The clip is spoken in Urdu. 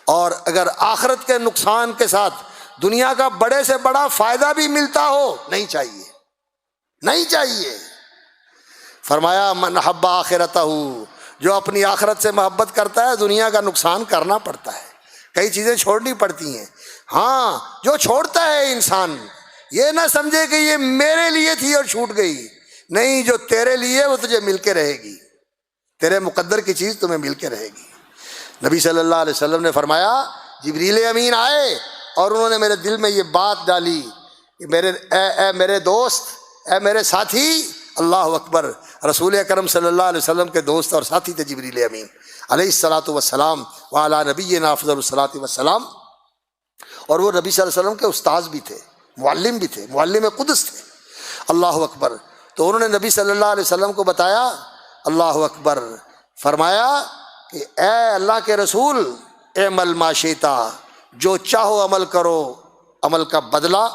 اور اگر آخرت کے نقصان کے ساتھ دنیا کا بڑے سے بڑا فائدہ بھی ملتا ہو نہیں چاہیے، نہیں چاہیے۔ فرمایا من حب آخرتہ، جو اپنی آخرت سے محبت کرتا ہے دنیا کا نقصان کرنا پڑتا ہے، کئی چیزیں چھوڑنی پڑتی ہیں۔ ہاں جو چھوڑتا ہے انسان یہ نہ سمجھے کہ یہ میرے لیے تھی اور چھوٹ گئی، نہیں، جو تیرے لیے وہ تجھے مل کے رہے گی، تیرے مقدر کی چیز تمہیں مل کے رہے گی۔ نبی صلی اللہ علیہ وسلم نے فرمایا جبریل امین آئے اور انہوں نے میرے دل میں یہ بات ڈالی کہ اے میرے دوست، اے میرے ساتھی، اللہ اکبر، رسول اکرم صلی اللہ علیہ وسلم کے دوست اور ساتھی تھے جبریل امین علیہ الصلاۃ والسلام وعلی نبینا افضل الصلاۃ والسلام، اور وہ نبی صلی اللہ علیہ وسلم کے استاذ بھی تھے، معلم بھی تھے، معلم قدس تھے، اللہ اکبر۔ تو انہوں نے نبی صلی اللہ علیہ وسلم کو بتایا، اللہ اکبر، فرمایا کہ اے اللہ کے رسول، اعمل ما شئت، جو چاہو عمل کرو، عمل کا بدلہ